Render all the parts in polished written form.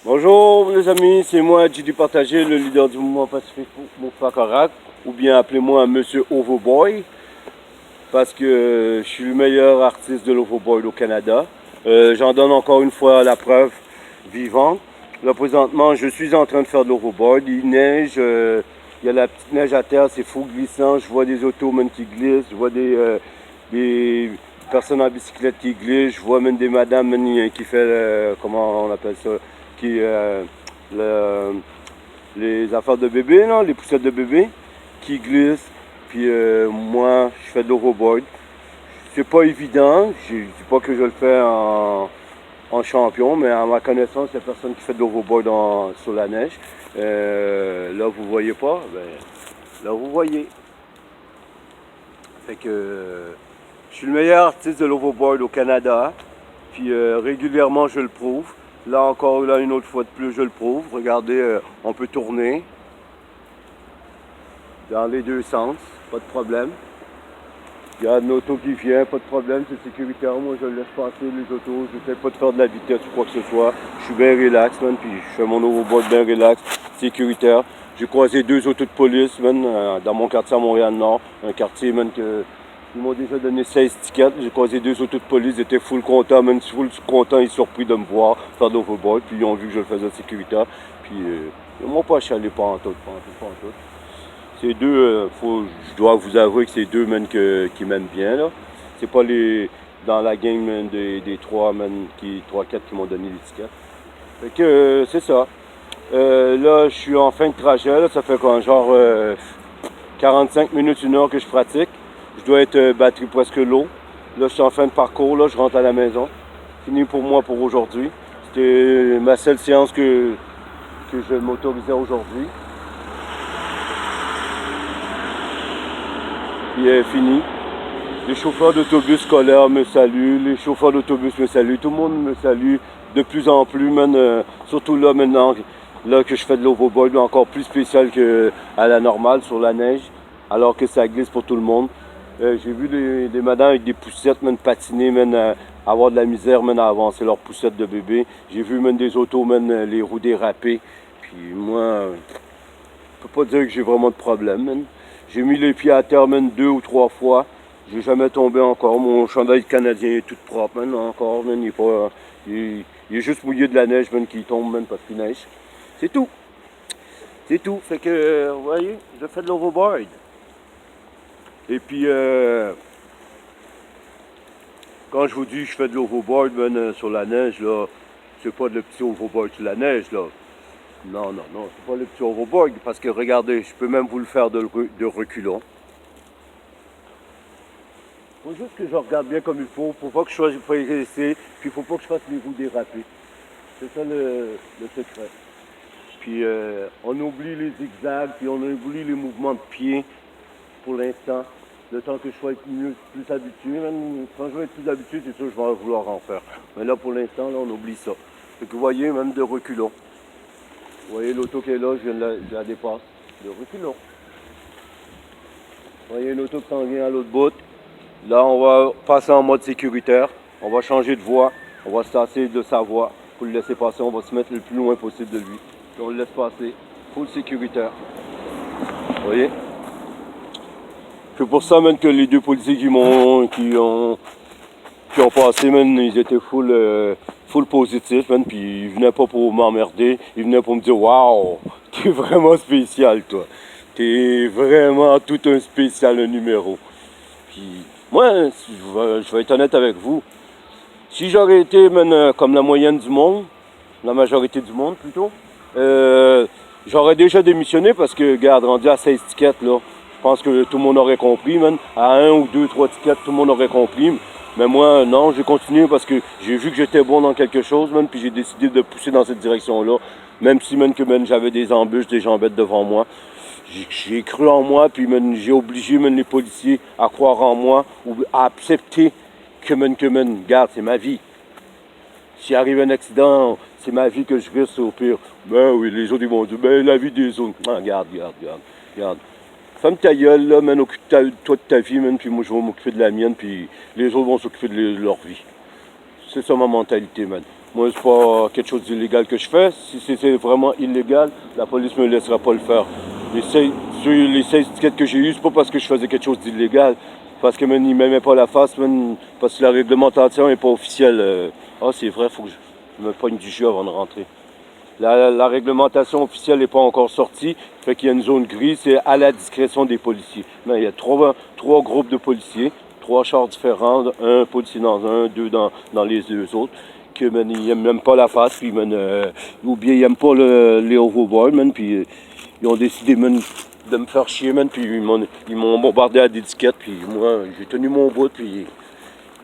Bonjour les amis, c'est moi JD Partagé, le leader du mouvement pacifique Moufakarak, ou bien appelez-moi Monsieur Overboy, parce que je suis le meilleur artiste de l'overboard au Canada. J'en donne encore une fois la preuve vivante. Là présentement, je suis en train de faire de l'overboard, il neige, il y a la petite neige à terre, c'est fou glissant, je vois des autos même qui glissent, je vois des personnes en bicyclette qui glissent, je vois même des madames qui fait, comment on appelle ça, qui le, les affaires de bébé, là, les poussettes de bébé qui glissent. Puis moi, je fais de l'overboard. C'est pas évident, je dis pas que je le fais en champion, mais à ma connaissance, il n'y a personne qui fait de l'overboard sur la neige. Là, vous voyez pas, ben, là, vous voyez. Fait que je suis le meilleur artiste de l'overboard au Canada, puis régulièrement, je le prouve. Là encore, là une autre fois de plus, je le prouve. Regardez, on peut tourner dans les deux sens, pas de problème. Il y a une auto qui vient, pas de problème, c'est sécuritaire. Moi, je laisse passer les autos, je n'essaie pas de faire de la vitesse ou quoi que ce soit. Je suis bien relax, man, puis je fais mon overboard bien relax, sécuritaire. J'ai croisé deux autos de police, man, dans mon quartier à Montréal-Nord. Un quartier, man, que ils m'ont déjà donné 16 tickets. J'ai croisé deux autos de police, ils étaient full contents, même full contents et surpris de me voir faire de l'overboard. Puis ils ont vu que je le faisais sécuritaire. Puis ils m'ont pas chialé pas en tout. C'est deux, je dois vous avouer que c'est deux men qui m'aiment bien. Là. C'est pas les dans la gang man, des trois men trois, quatre qui m'ont donné l'étiquette. Fait que c'est ça. Là, je suis en fin de trajet. Là, ça fait quoi, genre 45 minutes, une heure que je pratique. Je dois être batterie presque l'eau. Là, je suis en fin de parcours. Là, je rentre à la maison. Fini pour moi pour aujourd'hui. C'était ma seule séance que je m'autorisais aujourd'hui. Puis fini. Les chauffeurs d'autobus scolaires me saluent, les chauffeurs d'autobus me saluent, tout le monde me salue de plus en plus, man, surtout là maintenant, là que je fais de l'overboard, encore plus spécial qu'à la normale sur la neige, alors que ça glisse pour tout le monde. J'ai vu des madames avec des poussettes, man, patiner, man, avoir de la misère, man, à avancer leurs poussettes de bébé. J'ai vu, man, des autos, man, les roues déraper. Puis moi, je peux pas dire que j'ai vraiment de problème, man. J'ai mis les pieds à terre, man, 2 ou 3 fois. J'ai jamais tombé encore. Mon chandail canadien est tout propre, man, encore, man. Il est pas, il est juste mouillé de la neige, man, qui tombe, man, parce qu'il neige. C'est tout. C'est tout. Fait que, vous voyez, je fais de l'overboard. Et puis, quand je vous dis que je fais de l'overboard, man, sur la neige, là, c'est pas le petit overboard sur la neige, là. Non, c'est pas le petit overboard, parce que regardez, je peux même vous le faire de reculons. Faut juste que je regarde bien comme il faut pas que je sois pressé, puis faut pas que je fasse mes roues déraper. C'est ça le secret. Puis on oublie les zigzags, puis on oublie les mouvements de pied pour l'instant. Le temps que je sois plus habitué, même quand je vais être plus habitué, c'est sûr que je vais vouloir en faire. Mais là pour l'instant, là on oublie ça. Fait que vous voyez, même de reculons. Vous voyez l'auto qui est là, je la dépasse. De reculons. Vous voyez l'auto qui s'en vient à l'autre bout. Là, on va passer en mode sécuritaire. On va changer de voie. On va se tasser de sa voie pour le laisser passer. On va se mettre le plus loin possible de lui. Puis on le laisse passer. Full sécuritaire. Vous voyez? C'est pour ça même que les deux policiers qui ont passé, man, ils étaient full positifs, man, puis ils venaient pas pour m'emmerder, ils venaient pour me dire waouh, t'es vraiment spécial, toi. T'es vraiment tout un spécial, un numéro. Puis moi, je vais être honnête avec vous. Si j'aurais été, man, comme la moyenne du monde, la majorité du monde plutôt, j'aurais déjà démissionné parce que, regarde, rendu à 16 tickets, là, je pense que tout le monde aurait compris, man. À 1 ou 2, 3 tickets, tout le monde aurait compris. Mais moi, non, j'ai continué parce que j'ai vu que j'étais bon dans quelque chose, man, puis j'ai décidé de pousser dans cette direction-là. Même si, man, j'avais des embûches, des jambettes devant moi. J'ai cru en moi, puis, man, j'ai obligé, man, les policiers à croire en moi ou à accepter que, regarde, c'est ma vie. S'il arrive un accident, c'est ma vie que je risque au pire. Ben oui, les autres, ils vont dire, ben la vie des autres. Ah, regarde. Ferme ta gueule, là, man, occupe-toi de ta vie, man, puis moi, je vais m'occuper de la mienne, puis les autres vont s'occuper de leur vie. C'est ça ma mentalité, man. Moi, c'est pas quelque chose d'illégal que je fais. Si c'est vraiment illégal, la police me laissera pas le faire. Les 16 tickets que j'ai eu, c'est pas parce que je faisais quelque chose d'illégal. Parce que man, ils m'aimaient pas la face, man, parce que la réglementation est pas officielle. Ah, c'est vrai, faut que je me pogne du jus avant de rentrer. La réglementation officielle n'est pas encore sortie, fait qu'il y a une zone grise, c'est à la discrétion des policiers. Mais il y a trois groupes de policiers, 3 chars différents, un policier dans un, 2 dans les 2 autres, que man, ils n'aiment même pas la face, puis ou bien ils n'aiment pas les overboards, man, puis ils ont décidé man, de me faire chier, man, puis ils m'ont bombardé à des étiquettes, puis moi j'ai tenu mon bout, puis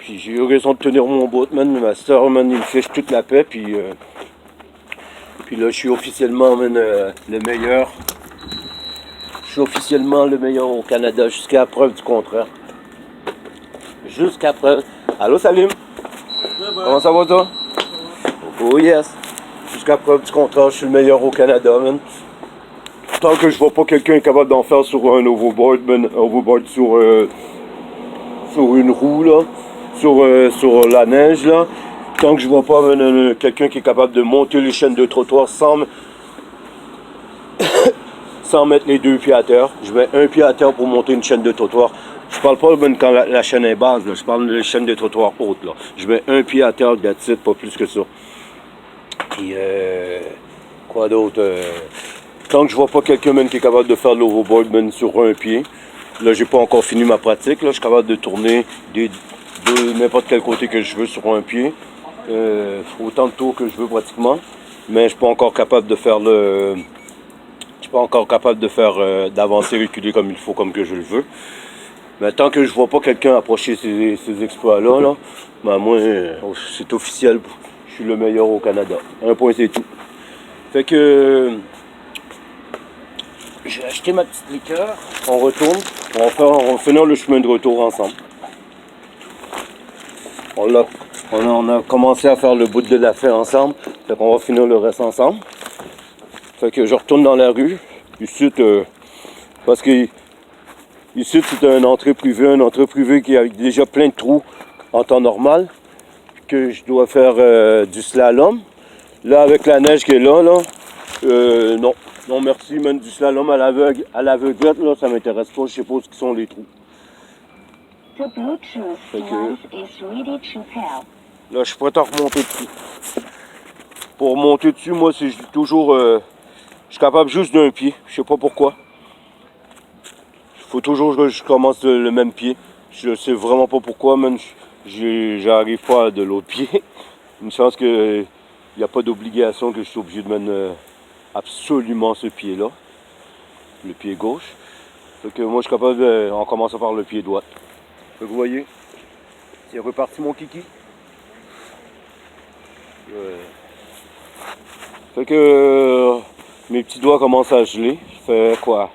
j'ai eu raison de tenir mon bout, man. Ma soeur, man, il me fiche toute la paix, puis là, je suis officiellement man, le meilleur. Je suis officiellement le meilleur au Canada jusqu'à preuve du contraire. Jusqu'à preuve. Allô, Salim? Comment ça va, toi? Oh yes. Jusqu'à preuve du contraire, je suis le meilleur au Canada, man. Tant que je vois pas quelqu'un capable d'en faire sur un overboard, man, overboard sur une roue, là, sur la neige, là. Tant que je vois pas quelqu'un qui est capable de monter les chaînes de trottoir sans mettre les 2 pieds à terre. Je mets un pied à terre pour monter une chaîne de trottoir. Je parle pas même quand la chaîne est basse, là. Je parle des chaînes de trottoir hautes. Là. Je mets un pied à terre, that's it, pas plus que ça. Puis, quoi d'autre? Tant que je vois pas quelqu'un qui est capable de faire l'overboard sur un pied, là, j'ai pas encore fini ma pratique. Là, je suis capable de tourner de n'importe quel côté que je veux sur un pied. Autant de tours que je veux pratiquement. Mais je suis pas encore capable de faire d'avancer, reculer comme il faut, comme que je le veux. Mais tant que je vois pas quelqu'un approcher ces exploits-là, là, ben moi, c'est officiel. Je suis le meilleur au Canada. Un point, c'est tout. Fait que j'ai acheté ma petite liqueur. On retourne. On va finir le chemin de retour ensemble. On a commencé à faire le bout de la fin ensemble. Fait qu'on va finir le reste ensemble. Fait que je retourne dans la rue. Ici, parce que ici, c'est une entrée privée qui a déjà plein de trous en temps normal. Que je dois faire du slalom. Là, avec la neige qui est là, non. Non, merci, même du slalom à l'aveuglette, là, ça m'intéresse pas. Je sais pas où sont les trous. Fait que, là, je suis prêt à remonter dessus. Pour monter dessus, moi, c'est toujours... je suis capable juste d'un pied. Je sais pas pourquoi. Il faut toujours que je commence le même pied. Je sais vraiment pas pourquoi, même. J'arrive pas de l'autre pied. Une chance qu'il n'y a pas d'obligation que je suis obligé de mettre absolument ce pied-là. Le pied gauche. Donc moi, je suis capable de... On commence par le pied droit. Donc, vous voyez, c'est reparti mon kiki. Fait que mes petits doigts commencent à geler. Ça fait quoi?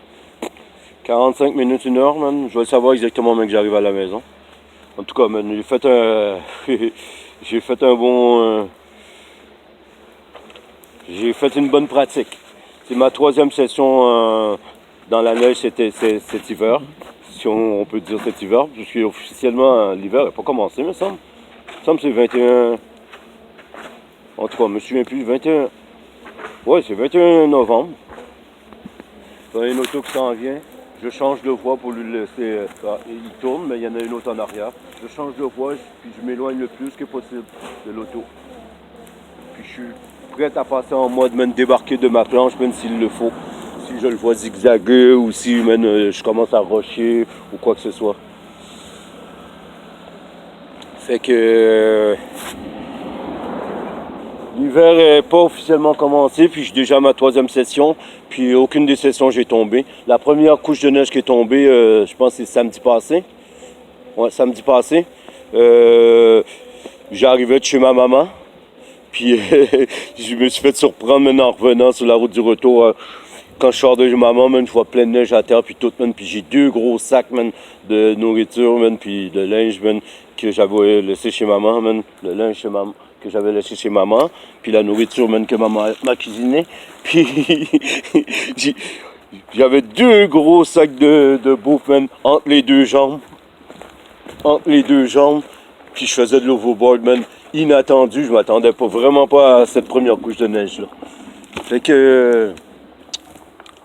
45 minutes, 1 heure, man. Je vais le savoir exactement même que j'arrive à la maison. En tout cas, man, j'ai fait un bon... j'ai fait une bonne pratique. C'est ma 3e session dans la neige cet hiver. Si on peut dire cet hiver. Parce que officiellement, l'hiver n'a pas commencé, me semble. Il me semble que c'est 21... En tout cas, je me souviens plus. 21... Ouais, c'est 21 novembre. Il y a une auto qui s'en vient. Je change de voie pour lui laisser... il tourne, mais il y en a une autre en arrière. Je change de voie, puis je m'éloigne le plus que possible de l'auto. Puis je suis prêt à passer en mode même débarquer de ma planche, même s'il le faut. Si je le vois zigzaguer ou si même, je commence à rusher ou quoi que ce soit. Fait que... l'hiver n'est pas officiellement commencé, puis j'ai déjà ma 3e session, puis aucune des sessions j'ai tombé. La première couche de neige qui est tombée, je pense que c'est samedi passé. Ouais, samedi passé. J'arrivais de chez ma maman, puis je me suis fait surprendre maintenant en revenant sur la route du retour. Quand je sors de maman, je vois plein de neige à terre, puis tout, puis j'ai 2 gros sacs de nourriture, puis de linge que j'avais laissé chez maman, le linge chez maman que j'avais laissé chez maman, puis la nourriture que maman m'a cuisinée. Puis j'avais 2 gros sacs de bouffe entre les 2 jambes. Puis je faisais de l'overboard, inattendu. Je m'attendais vraiment pas à cette première couche de neige là. Fait que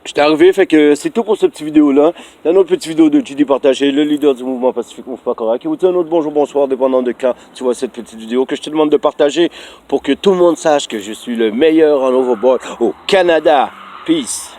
j'étais arrivé, fait que c'est tout pour cette petite vidéo là. Dans une autre petite vidéo de JD partagé, le leader du mouvement pacifique Move Pas Correct. Et vous dis un autre bonjour, bonsoir, dépendant de quand tu vois cette petite vidéo que je te demande de partager pour que tout le monde sache que je suis le meilleur en overboard au Canada. Peace.